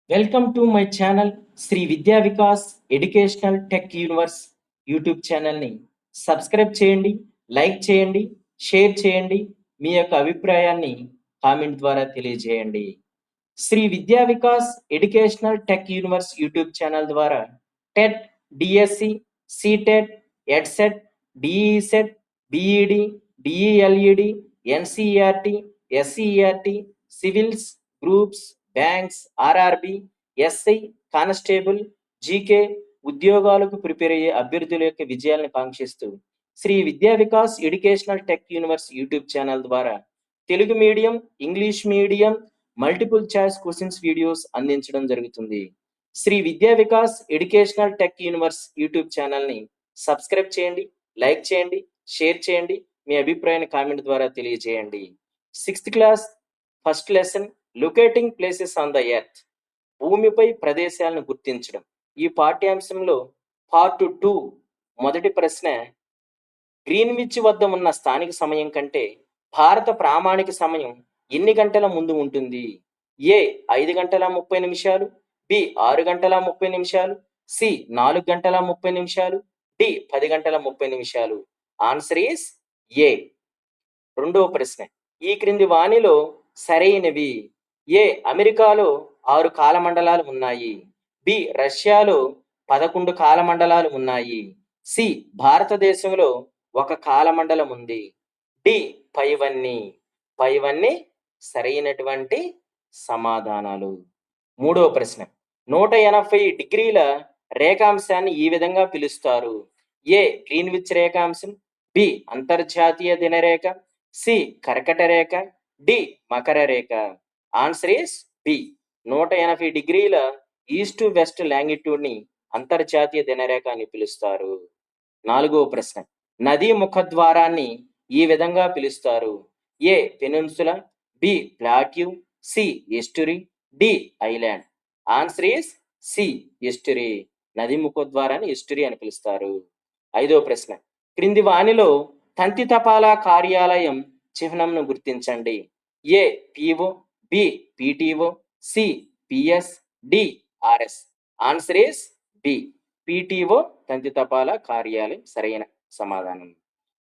Welcome to my channel Shri Vidya Vikas educational tech universe YouTube ఛానల్ని subscribe చేయండి, like చేయండి, share చేయండి. మీ యొక్క అభిప్రాయాన్ని కామెంట్ ద్వారా తెలియజేయండి. Shri Vidya Vikas educational tech universe YouTube channel ద్వారా TET, DSC, CTET, EdCET, DEECET, BEd, DElEd, NCERT, SCERT, civils, groups, banks, RRB, SI, constable, GK ఉద్యోగాలకు ప్రిపేర్ అయ్యే అభ్యర్థుల యొక్క విజయాలను కాంక్షిస్తూ Shri Vidya Vikas educational tech universe YouTube channel ద్వారా Telugu medium, English medium, multiple choice questions videos అందించడం జరుగుతుంది. Shri Vidya Vikas educational tech universe YouTube ఛానల్ని సబ్స్క్రైబ్ చేయండి, లైక్ చేయండి, షేర్ చేయండి. మీ అభిప్రాయాన్ని కామెంట్ ద్వారా తెలియజేయండి. 6th class first lesson locating places on the earth, భూమిపై ప్రదేశాలను గుర్తించడం. ఈ పాఠ్యాంశంలో పార్ట్ 2 మొదటి ప్రశ్న, గ్రీన్విచ్ వద్ద ఉన్న స్థానిక సమయం కంటే భారత ప్రామాణిక సమయం ఎన్ని గంటల ముందు ఉంటుంది? ఏ 5 గంటల 30 నిమిషాలు, బి 6 గంటల 30 నిమిషాలు, సి 4 గంటల 30 నిమిషాలు, డి 10 గంటల 30 నిమిషాలు. Answer is a. రెండవ ప్రశ్న, ఈ క్రింది వాణిలో సరైనవి. ఏ అమెరికాలో 6 కాలమండలాలు ఉన్నాయి, బి రష్యాలో 11 కాలమండలాలు ఉన్నాయి, సి భారతదేశంలో 1 కాలమండలం ఉంది, డి పైవన్నీ సరైనటువంటి సమాధానాలు. మూడవ ప్రశ్న, 180 డిగ్రీల రేఖాంశాన్ని ఈ విధంగా పిలుస్తారు. ఏ గ్రీన్విచ్ రేఖాంశం, బి అంతర్జాతీయ దినరేఖ, C కర్కట Rekha, D Makar Rekha. Answer is B. 180 డిగ్రీల ఈస్ట్ వెస్ట్ లాంగిట్యూడ్ ని అంతర్జాతీయ దినరేఖ అని పిలుస్తారు. నాలుగవ ప్రశ్న, నదీ ముఖద్వారాన్ని ఈ విధంగా పిలుస్తారు. A peninsula, B plateau, C estuary, D island. Answer is C estuary. నది ముఖద్వారాన్ని ఎస్టురీ అని పిలుస్తారు. ఐదవ ప్రశ్న, క్రింది వానిలో తంతి తపాలా కార్యాలయం చిహ్నంను గుర్తించండి. A PO, B PTO, C PS, D RS. Answer is B. PTO తంతి తపాలా కార్యాలయం సరైన సమాధానం.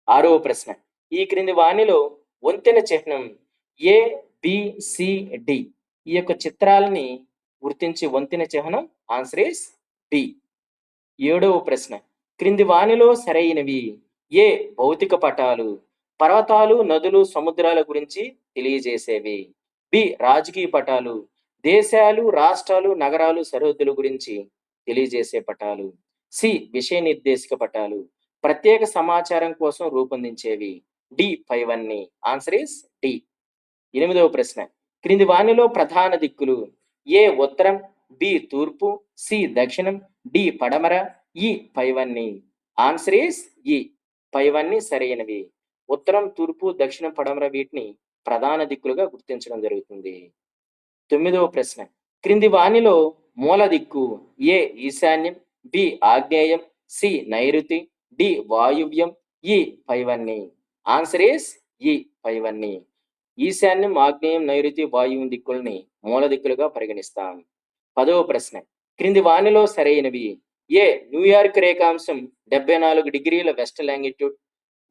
ఆరవ ప్రశ్న, ఈ క్రింది వానిలో వంతెన చిహ్నం ఏ బి సి డి, ఈ యొక్క చిత్రాలని గుర్తించి వంతెన చిహ్నం. Answer is B. ఏడవ ప్రశ్న, క్రింది వానిలో సరైనవి. ఏ భౌతిక పటాలు, పర్వతాలు, నదులు, సముద్రాల గురించి తెలియజేసేవి. బి రాజకీయ పటాలు, దేశాలు, రాష్ట్రాలు, నగరాలు, సరిహద్దుల గురించి తెలియజేసే పటాలు. సి విషయ నిర్దేశక పటాలు, ప్రత్యేక సమాచారం కోసం రూపొందించేవి. డి పైవన్నీ. Answer is D. ఎనిమిదవ ప్రశ్న, క్రింది వానిలో ప్రధాన దిక్కులు. ఏ ఉత్తరం, బి తూర్పు, సి దక్షిణం, డి పడమర, ఈ పైవన్నీ. ఆన్సర్ ఈస్ ఈ. పైవన్నీ సరైనవి. ఉత్తరం, తూర్పు, దక్షిణం, పడమర వీటిని ప్రధాన దిక్కులుగా గుర్తించడం జరుగుతుంది. తొమ్మిదవ ప్రశ్న, క్రింది వానిలో మూల దిక్కు. ఏ ఈశాన్యం, బి ఆగ్నేయం, సి నైరుతి, డి వాయువ్యం, ఈ పైవన్నీ. ఆన్సర్ ఈస్ ఈ పైవన్నీ. ఈశాన్యం, ఆగ్నేయం, నైరుతి, వాయువ్యం దిక్కుల్ని మూల దిక్కులుగా పరిగణిస్తాం. 10వ ప్రశ్న, క్రింది వానిలో సరైనవి. ఏ న్యూయార్క్ రేఖాంశం 74 డిగ్రీల వెస్ట్ లాంగిట్యూడ్,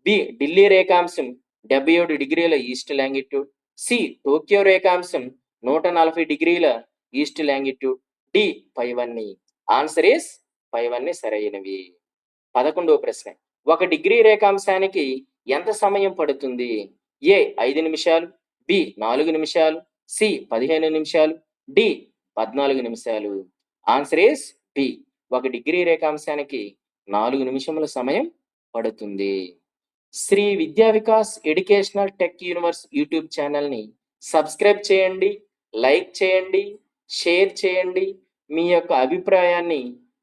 బి ఢిల్లీ రేఖాంశం 77 డిగ్రీల ఈస్ట్ లాంగిట్యూడ్, సి టోక్యో రేఖాంశం 140 డిగ్రీల ఈస్ట్ లాంగిట్యూడ్, డి పైవన్నీ. ఆన్సర్ ఈస్ పైవన్నీ సరైనవి. 11వ ప్రశ్న, 1 డిగ్రీ రేఖాంశానికి ఎంత సమయం పడుతుంది? ఏ 5 నిమిషాలు, బి 4 నిమిషాలు, సి 15 నిమిషాలు, డి 14 నిమిషాలు. Answer is B. 1 డిగ్రీ రేఖాంశానికి 4 నిమిషముల సమయం పడుతుంది. Shri Vidya Vikas educational tech universe YouTube ఛానల్ని సబ్స్క్రైబ్ చేయండి, లైక్ చేయండి, షేర్ చేయండి. మీ యొక్క అభిప్రాయాన్ని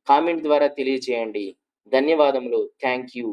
కామెంట్ ద్వారా తెలియజేయండి. ధన్యవాదములు. Thank you.